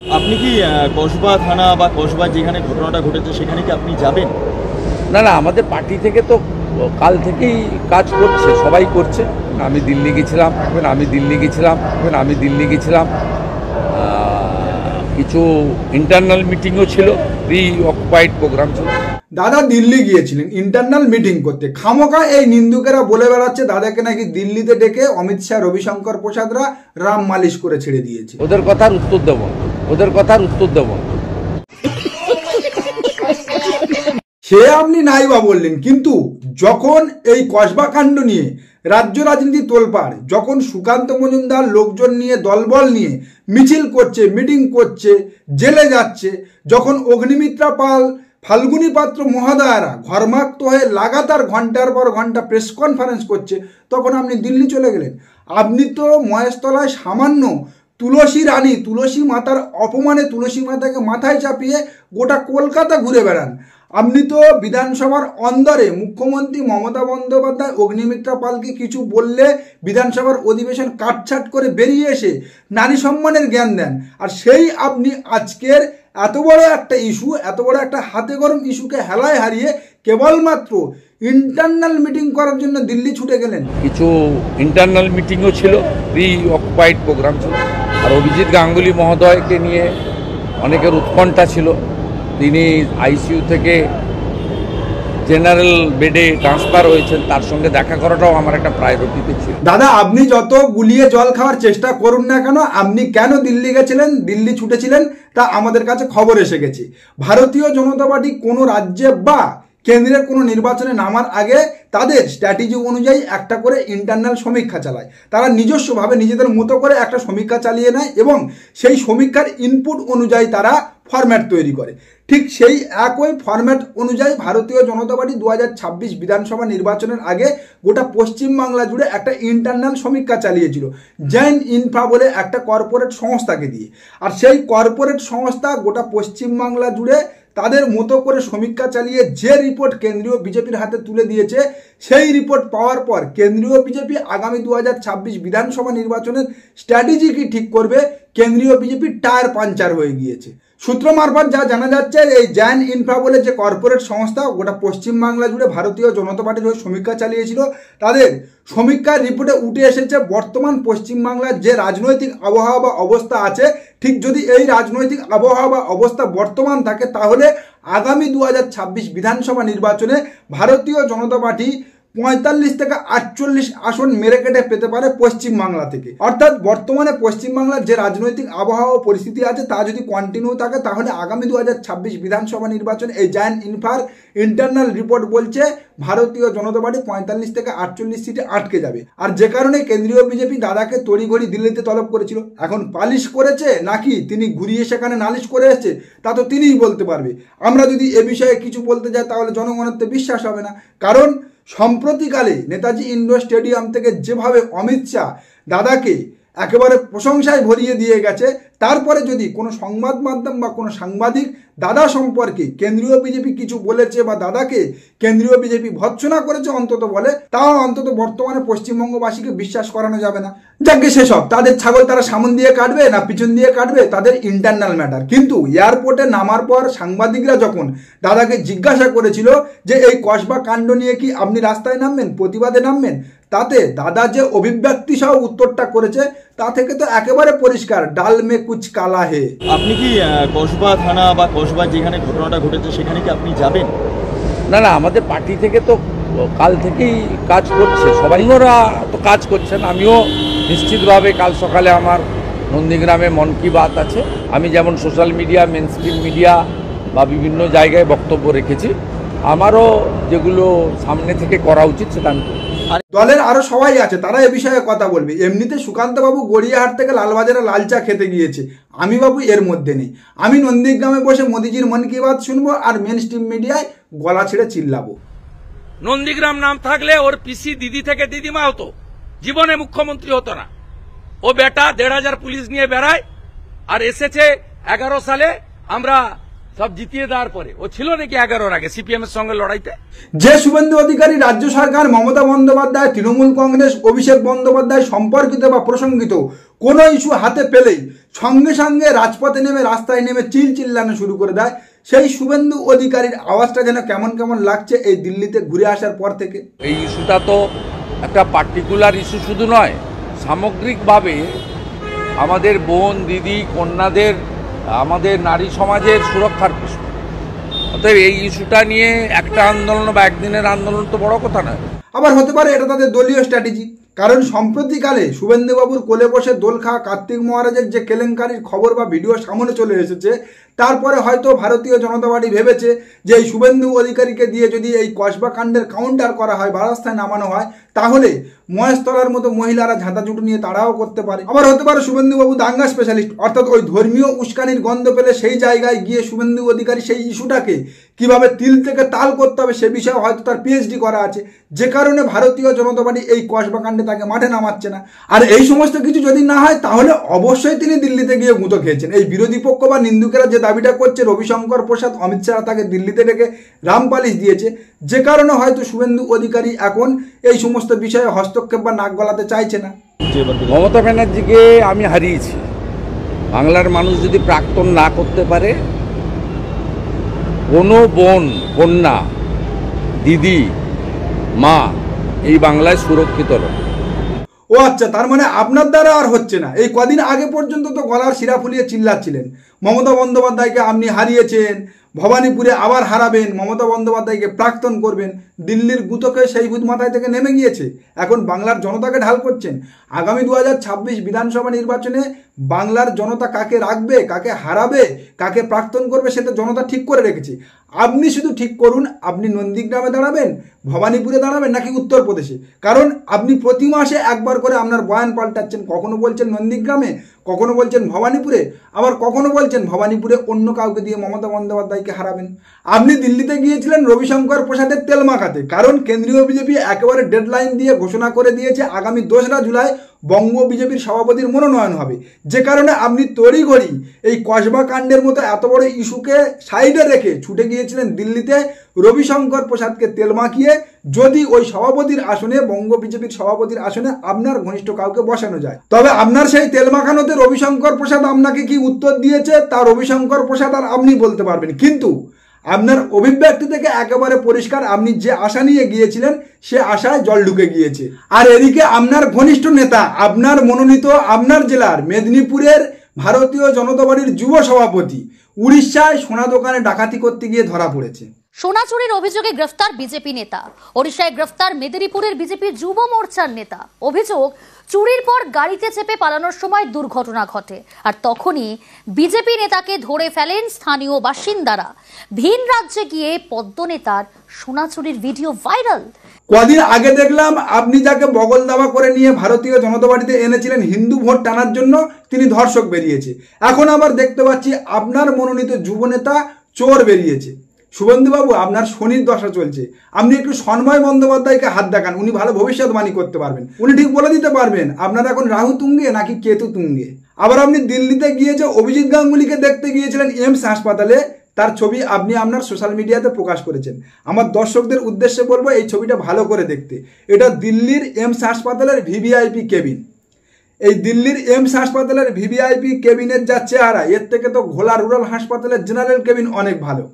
আপনি কি কসবা থানা বা কসবা যেখানে ঘটনাটা ঘটেছে সেখানে কি আপনি যাবেন? না না, আমাদের পার্টি থেকে তো কাল থেকেই কাজ করছে, সবাই করছে। আমি দিল্লি গেছিলাম, কিছু ইন্টারনাল মিটিংও ছিল, প্রি অকুপাইড প্রোগ্রাম ছিল। দাদা দিল্লি গিয়েছিলেন ইন্টারনাল মিটিং করতে। খামোকা এই নিন্দুকেরা বলে বেড়াচ্ছে দাদাকে নাকি দিল্লিতে ডেকে অমিত শাহ, রবিশঙ্কর প্রসাদরা রাম মালিশ করে ছেড়ে দিয়েছে। ওদের কথার উত্তর দেব। সে আপনি নাই বা বললেন, কিন্তু যখন এই কসবা কাণ্ড নিয়ে রাজ্য রাজনীতি তোলপাড়, যখন সুকান্ত মজুমদার লোকজন নিয়ে দলবল নিয়ে মিছিল করছে, মিটিং করছে, জেলে যাচ্ছে, যখন অগ্নিমিত্রা পাল, ফাল্গুনী পাত্র মহোদয়ারা ঘর্মাক্ত হয়ে লাগাতার ঘন্টার পর ঘন্টা প্রেস কনফারেন্স করছে, তখন আপনি দিল্লি চলে গেলেন। আপনি তো মহেশতলায় সামান্য তুলসী রানী, তুলসী মাতার অপমানে তুলসী মাতাকে মাথায় চাপিয়ে গোটা কলকাতা ঘুরে বেড়ান। আপনি তো বিধানসভার অন্দরে মুখ্যমন্ত্রী মমতা বন্দ্যোপাধ্যায় অগ্নিমিত্রা পালকে কিছু বললে বিধানসভার অধিবেশন কাটছাট করে বেরিয়ে এসে নারী সম্মানের জ্ঞান দেন। আর সেই আপনি আজকের এত বড় একটা ইস্যু, এত বড় একটা হাতে গরম ইস্যুকে হেলায় হারিয়ে কেবলমাত্র ইন্টারনাল মিটিং করার জন্য দিল্লি ছুটে গেলেন। কিছু ইন্টারনাল মিটিংও ছিল, প্রি অকুপাইড প্রোগ্রাম ছিল। আর অভিজিৎ গাঙ্গুলি মহোদয়কে নিয়ে অনেকের উৎকণ্ঠা ছিল। তিনি আইসিইউ থেকে জেনারেল বেডে ট্রান্সফার হয়েছেন, তার সঙ্গে দেখা করাটাও আমার একটা প্রায়োরিটিতে ছিল। দাদা আপনি যত গুলিয়ে জল খাওয়ার চেষ্টা করুন না কেন, আপনি কেন দিল্লি গেছিলেন, দিল্লি ছুটেছিলেন, তা আমাদের কাছে খবর এসে গেছে। ভারতীয় জনতা পার্টি কোনো রাজ্যে বা কেন্দ্রের কোনো নির্বাচনে নামার আগে তাদের স্ট্র্যাটেজি অনুযায়ী একটা করে ইন্টারনাল সমীক্ষা চালায়। তারা নিজস্বভাবে নিজেদের মতো করে একটা সমীক্ষা চালিয়ে নেয় এবং সেই সমীক্ষার ইনপুট অনুযায়ী তারা ফরম্যাট তৈরি করে। ঠিক সেই একই ফরম্যাট অনুযায়ী ভারতীয় জনতা পার্টি 2026 বিধানসভা নির্বাচনের আগে গোটা পশ্চিমবাংলা জুড়ে একটা ইন্টারনাল সমীক্ষা চালিয়েছিল জৈন ইনফ্রা বলে একটা কর্পোরেট সংস্থাকে দিয়ে। আর সেই কর্পোরেট সংস্থা গোটা পশ্চিমবাংলা জুড়ে তাদের মতো করে সমীক্ষা চালিয়ে যে রিপোর্ট কেন্দ্রীয় বিজেপির হাতে তুলে দিয়েছে, সেই রিপোর্ট পাওয়ার পর কেন্দ্রীয় বিজেপি আগামী 2026 বিধানসভা নির্বাচনের স্ট্র্যাটেজি কি ঠিক করবে, কেন্দ্রীয় বিজেপি টায়ার পাঞ্চার হয়ে গিয়েছে। সূত্র মারফত যা জানা যাচ্ছে, এই জৈন ইনফ্রা বলে যে কর্পোরেট সংস্থা গোটা পশ্চিমবাংলা জুড়ে ভারতীয় জনতা পার্টির হয়ে সমীক্ষা চালিয়েছিল, তাদের সমীক্ষার রিপোর্টে উঠে এসেছে বর্তমান পশ্চিমবাংলার যে রাজনৈতিক আবহাওয়া বা অবস্থা আছে, ঠিক যদি এই রাজনৈতিক আবহাওয়া বা অবস্থা বর্তমান থাকে, তাহলে আগামী 2026 বিধানসভা নির্বাচনে ভারতীয় জনতা পার্টি 45 থেকে 48 আসন মেরে কেটে পেতে পারে পশ্চিমবাংলা থেকে। অর্থাৎ বর্তমানে পশ্চিমবাংলার যে রাজনৈতিক আবহাওয়া পরিস্থিতি আছে তা যদি কন্টিনিউ থাকে, তাহলে আগামী 2026 বিধানসভা নির্বাচনে এই জৈন ইনফ্রার ইন্টারনাল রিপোর্ট বলছে ভারতীয় জনতা পার্টি 45 থেকে 48 সিটে আটকে যাবে। আর যে কারণে কেন্দ্রীয় বিজেপি দাদাকে তড়িঘড়ি দিল্লিতে তলব করেছিল। এখন পালিশ করেছে নাকি তিনি ঘুরিয়ে সেখানে নালিশ করে এসেছে, তা তো তিনিই বলতে পারবে। আমরা যদি এ বিষয়ে কিছু বলতে যাই তাহলে জনগণের তো বিশ্বাস হবে না। কারণ সম্প্রতিকালে নেতাজি ইন্ডোর স্টেডিয়াম থেকে যেভাবে অমিত শাহ দাদাকে একেবারে প্রশংসায় ভরিয়ে দিয়ে গেছে, তারপরে যদি কোনো সংবাদ মাধ্যম বা কোনো সাংবাদিক দাদা সম্পর্কে কেন্দ্রীয় বিজেপি কিছু বলেছে বা দাদাকে কেন্দ্রীয় বিজেপি ভৎসনা করেছে অন্তত বলে, তাও অন্তত বর্তমানে পশ্চিমবঙ্গবাসীকে বিশ্বাস করানো যাবে না। যাকে সেসব তাদের ছাগল তারা সামন দিয়ে কাটবে না পিছন দিয়ে কাটবে, তাদের ইন্টারনাল ম্যাটার। কিন্তু এয়ারপোর্টে নামার পর সাংবাদিকরা যখন দাদাকে জিজ্ঞাসা করেছিল যে এই কসবা কাণ্ড নিয়ে কি আপনি রাস্তায় নামবেন, প্রতিবাদে নামবেন, তাতে দাদা যে অভিব্যক্তি সহ উত্তরটা করেছে, তা থেকে তো একেবারে পরিষ্কার ডাল মে কুচ কালা হে। আপনি কি কসবা থানা বা কসবা যেখানে ঘটনাটা ঘটেছে সেখানে কি আপনি যাবেন? না না, আমাদের পার্টি থেকে তো কাল থেকেই কাজ করছে, সবাই ওরা তো কাজ করছেন। আমিও নিশ্চিতভাবে কাল সকালে আমার নন্দীগ্রামে মন কি বাত আছে। আমি যেমন সোশ্যাল মিডিয়া, মেনস্ট্রিম মিডিয়া বা বিভিন্ন জায়গায় বক্তব্য রেখেছি, আমারও যেগুলো সামনে থেকে করা উচিত সেটা আমি করব। দলের আরো সবাই আছে, তারা এ বিষয়ে কথা বলবে। এমনিতে সুকান্ত বাবু গড়িয়াহাট থেকে লালবাজারে লাল চা খেতে গিয়েছে, আমি বাবু এর মধ্যে নেই। আমি নন্দীগ্রামে বসে মোদিজির মন কি বাত শুনবো আর মেন স্ট্রিম মিডিয়ায় গলা ছেড়ে চিল্লাবো। নন্দীগ্রাম নাম থাকলে ওর পিসি দিদি থেকে দিদিমা হতো, জীবনে মুখ্যমন্ত্রী হতো না। ও বেটা 1500 পুলিশ নিয়ে বেড়ায়, আর এসেছে 11 সালে আমরা সব জিতিয়ে দেওয়ার পরে ও ছিল নাকি 11-র আগে সিপিএম এর সঙ্গে লড়াইতে? যে শুভেন্দু অধিকারী রাজ্য সরকার, মমতা বন্দ্যোপাধ্যায়, তৃণমূল কংগ্রেস, অভিষেক বন্দ্যোপাধ্যায় সম্পর্কিত বা প্রসঙ্গিত কোনো ইস্যু হাতে পেলেই সঙ্গে সঙ্গে রাজপথে নেমে, রাস্তায় নেমে চিল্লানো শুরু করে দেয়, সেই শুভেন্দু অধিকারীর আওয়াজটা যেন কেমন কেমন লাগছে এই দিল্লিতে ঘুরে আসার পর থেকে। এই ইস্যুটা তো একটা পার্টিকুলার ইস্যু শুধু নয়, সামগ্রিকভাবে আমাদের বোন, দিদি, কন্যাদের, আমাদের নারী সমাজের সুরক্ষার প্রশ্ন। অতএব এই ইস্যুটা নিয়ে একটা আন্দোলন বা একদিনের আন্দোলন তো বড় কথা নয়। আবার হতে পারে এটা তাদের দলীয় স্ট্র্যাটেজি, কারণ সম্প্রতিকালে শুভেন্দুবাবুর কোলে বসে দোল খাওয়া কার্তিক মহারাজের যে কেলেঙ্কারির খবর বা ভিডিও সামনে চলে এসেছে, তারপরে হয়তো ভারতীয় জনতা পার্টি ভেবেছে যে এই শুভেন্দু অধিকারীকে দিয়ে যদি এই কসবা কাণ্ডের কাউন্টার করা হয় বা রাস্তায় নামানো হয়, তাহলে মহেশতলার মতো মহিলারা ঝাঁটাঝুঁটু নিয়ে তাড়াও করতে পারে। আবার হতে পারে শুভেন্দুবাবু দাঙ্গা স্পেশালিস্ট, অর্থাৎ ওই ধর্মীয় উস্কানির গন্ধ পেলে সেই জায়গায় গিয়ে শুভেন্দু অধিকারী সেই ইস্যুটাকে কিভাবে তিল থেকে তাল করতে হবে সে বিষয়ে হয়তো তার পিএইচডি করা আছে, যে কারণে ভারতীয় জনতা পার্টি এই কসবা কাণ্ডে তাকে মাঠে নামাচ্ছে না। আর এই সমস্ত কিছু যদি না হয়, তাহলে অবশ্যই তিনি দিল্লিতে গিয়ে গুঁতো খেয়েছেন। এই বিরোধী পক্ষ বা নিন্দুকেরা যে দাবিটা করছে, রবিশঙ্কর প্রসাদ, অমিত শাহ তাকে দিল্লিতে ডেকে রামপালিশ দিয়েছে, যে কারণে হয়তো শুভেন্দু অধিকারী এখন এই সমস্ত বিষয়ে হস্তক্ষেপ বা নাক গলাতে চাইছে না। মমতা ব্যানার্জিকে আমি হারিয়েছি। বাংলার মানুষ যদি প্রাক্তন না করতে পারে, কোনো বোন, কন্যা, দিদি, মা এই বাংলায় সুরক্ষিত নয়। ও আচ্ছা, তার মানে আপনার দ্বারা আর হচ্ছে না। এই কদিন আগে পর্যন্ত তো গলার শিরা ফুলিয়ে চিল্লাচ্ছিলেন, মমতা বন্দ্যোপাধ্যায়কে আপনি হারিয়েছেন, ভবানীপুরে আবার হারাবেন, মমতা বন্দ্যোপাধ্যায়কে প্রাক্তন করবেন। দিল্লির গুতোকে সেই ভূত মাথায় থেকে নেমে গিয়েছে, এখন বাংলার জনতাকে ঢাল করছেন। আগামী 2026 বিধানসভা নির্বাচনে বাংলার জনতা কাকে রাখবে, কাকে হারাবে, কাকে প্রাক্তন করবে, সেটা জনতা ঠিক করে রেখেছে। আপনি শুধু ঠিক করুন, আপনি নন্দীগ্রামে দাঁড়াবেন, ভবানীপুরে দাঁড়াবেন নাকি উত্তরপ্রদেশে। কারণ আপনি প্রতি মাসে একবার করে আপনার বয়ান পাল্টাচ্ছেন, কখনো বলছেন নন্দীগ্রামে, কখনো বলছেন ভবানীপুরে, আবার কখনো বলছেন ভবানীপুরে অন্য কাউকে দিয়ে মমতা বন্দ্যোপাধ্যায়কে হারাবেন। আপনি দিল্লিতে গিয়েছিলেন রবিশঙ্কর প্রসাদের তেল মাখাতে, কারণ কেন্দ্রীয় বিজেপি একেবারে ডেডলাইন দিয়ে ঘোষণা করে দিয়েছে আগামী 2রা জুলাই বঙ্গ বিজেপির সভাপতির মনোনয়ন হবে, যে কারণে আপনি তড়িঘড়ি এই কসবা কাণ্ডের মতো এত বড় ইস্যুকে সাইডে রেখে ছুটে গিয়েছিলেন দিল্লিতে রবিশঙ্কর প্রসাদকে তেল মাখিয়ে, যদি ওই সভাপতির আসনে, বঙ্গ বিজেপির সভাপতির আসনে আপনার ঘনিষ্ঠ কাউকে বসানো যায়। তবে আপনার সেই তেল মাখানোতে রবিশঙ্কর প্রসাদ আপনাকে কি উত্তর দিয়েছে তা রবিশঙ্কর প্রসাদ আর আপনি বলতে পারবেন, কিন্তু আপনার অভিব্যক্তি থেকে একেবারে পরিষ্কার আপনি যে আশা নিয়ে গিয়েছিলেন সে আশায় জল ঢুকে গিয়েছে। আর এদিকে আপনার ঘনিষ্ঠ নেতা, আপনার মনোনীত, আপনার জেলার মেদিনীপুরের ভারতীয় জনতা পার্টির যুব সভাপতি উড়িষ্যায় সোনা দোকানে ডাকাতি করতে গিয়ে ধরা পড়েছে। সোনা চুরির অভিযোগে গ্রেফতার বিজেপি নেতা। ওড়িশায় গ্রেফতার মেদিনীপুরের বিজেপির যুব মোর্চার নেতা। অভিযোগ, চুরির পর গাড়িতে চেপে পালানোর সময় দুর্ঘটনা ঘটে, আর তখনই বিজেপি নেতাকে ধরে ফেলেন স্থানীয় বাসিন্দারা। ভিন রাজ্যে গিয়ে পদ্ম নেতার সোনা চুরির ভিডিও ভাইরাল। কদিন আগে দেখলাম আপনি যাকে বগল দাবা করে নিয়ে ভারতীয় জনতা পার্টিতে এনেছিলেন হিন্দু ভোট টানার জন্য, তিনি ধর্ষক বেরিয়েছে। এখন আবার দেখতে পাচ্ছি আপনার মনোনীত যুব নেতা চোর বেরিয়েছে। শুভেন্দুবাবু, আপনার শনির দশা চলছে, আপনি একটু সন্ময় বন্দ্যোপাধ্যায়কে হাত দেখান, উনি ভালো ভবিষ্যৎবাণী করতে পারবেন, উনি ঠিক বলে দিতে পারবেন আপনার এখন রাহু তুঙ্গে নাকি কেতু তুঙ্গে। আবার আপনি দিল্লিতে গিয়ে যে অভিজিৎ গাঙ্গুলিকে দেখতে গিয়েছিলেন এইমস হাসপাতালে, তার ছবি আপনি আপনার সোশ্যাল মিডিয়াতে প্রকাশ করেছেন। আমার দর্শকদের উদ্দেশ্যে বলবো এই ছবিটা ভালো করে দেখতে। এটা দিল্লির এইমস হাসপাতালের ভিভিআইপি কেবিন। এই দিল্লির এইমস হাসপাতালের ভিভিআইপি কেবিনের যা চেহারা, এর থেকে তো ঘোলা রুরাল হাসপাতালের জেনারেল কেবিন অনেক ভালো।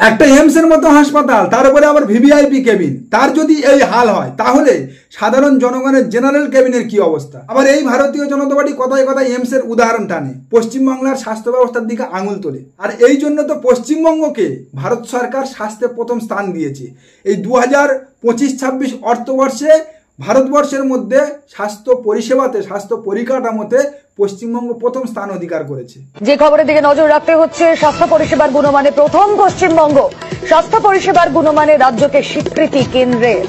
একটা এইমসের মতো হাসপাতাল, তার উপরে আবার ভিভিআইপি কেবিন, তার যদি এই হাল হয় তাহলে সাধারণ জনগণের জেনারেল কেবিনের কি অবস্থা। আবার এই ভারতীয় জনতা পার্টি কথায় কথায় এইমসের উদাহরণ টানে, পশ্চিমবাংলার স্বাস্থ্য ব্যবস্থার দিকে আঙুল তোলে। আর এই জন্য তো পশ্চিমবঙ্গকে ভারত সরকার স্বাস্থ্যে প্রথম স্থান দিয়েছে। এই 2025-26 অর্থবর্ষে ভারতবর্ষের মধ্যে স্বাস্থ্য পরিষেবাতে, স্বাস্থ্য পরিকাঠামোতে পশ্চিমবঙ্গ প্রথম স্থান অধিকার করেছে। যে খবরের দিকে নজর রাখতে হচ্ছে, স্বাস্থ্য পরিষেবার গুণমানে প্রথম পশ্চিমবঙ্গ। স্বাস্থ্য পরিষেবার গুণমানে রাজ্যকে স্বীকৃতি কেন্দ্রের।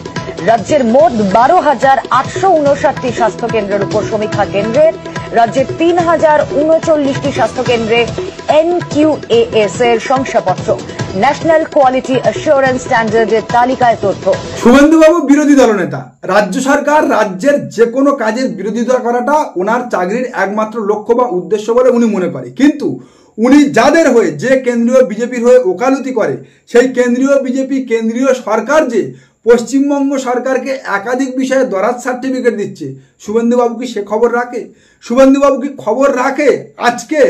রাজ্যের মোট 12,859টি স্বাস্থ্য কেন্দ্রের উপর সমীক্ষা কেন্দ্রের। রাজ্যের 3,039টি স্বাস্থ্য কেন্দ্রে NQAS এর শংসাপত্র। ন্যাশনাল কোয়ালিটি অ্যাসুরেন্স স্ট্যান্ডার্ডের তালিকায় তথ্য। শুভেন্দুবাবু বিরোধী দলনেতা, রাজ্য সরকার রাজ্যের যে কোনো কাজের বিরোধিতা করাটা ওনার চাকরির একমাত্র লক্ষ্য বা উদ্দেশ্য বলে উনি মনে করে, কিন্তু উনি যাদের হয়ে, যে কেন্দ্রীয় বিজেপির হয়ে ওকালতি করে, সেই কেন্দ্রীয় বিজেপি কেন্দ্রীয় সরকার যে পশ্চিমবঙ্গ সরকারকে একাধিক বিষয়ে দরাজ সার্টিফিকেট দিচ্ছে, শুভেন্দুবাবু কি সে খবর রাখে? শুভেন্দুবাবু কি খবর রাখে আজকে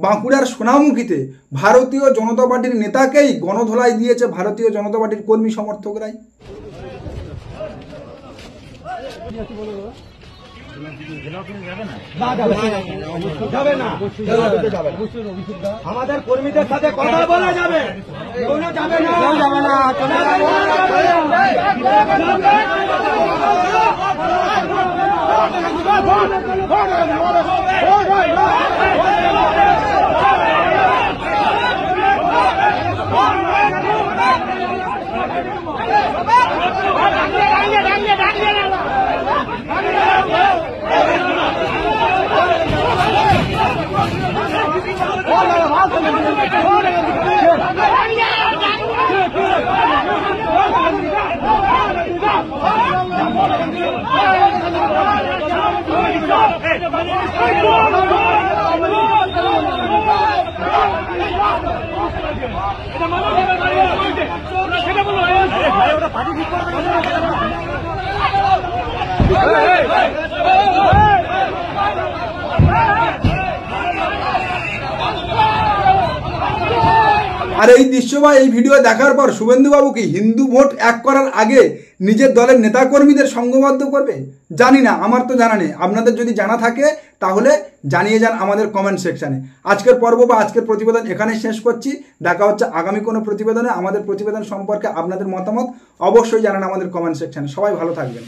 বাঁকুড়ার সোনামুখীতে ভারতীয় জনতা পার্টির নেতাকেই গণধোলাই দিয়েছে ভারতীয় জনতা পার্টির কর্মী সমর্থকরাই? আমাদের কর্মীদের সাথে কথা বলা যাবে, কেউ যাবে না, আর এই দৃশ্য বা এই ভিডিও দেখার পর শুভেন্দুবাবু কি হিন্দু ভোট এক করার আগে নিজের দলের নেতাকর্মীদের সংঘবদ্ধ করবে? জানি না, আমার তো জানা নেই। আপনাদের যদি জানা থাকে তাহলে জানিয়ে যান আমাদের কমেন্ট সেকশানে। আজকের পর্ব বা আজকের প্রতিবেদন এখানেই শেষ করছি। দেখা হচ্ছে আগামী কোনো প্রতিবেদনে। আমাদের প্রতিবেদন সম্পর্কে আপনাদের মতামত অবশ্যই জানান আমাদের কমেন্ট সেকশানে। সবাই ভালো থাকবেন।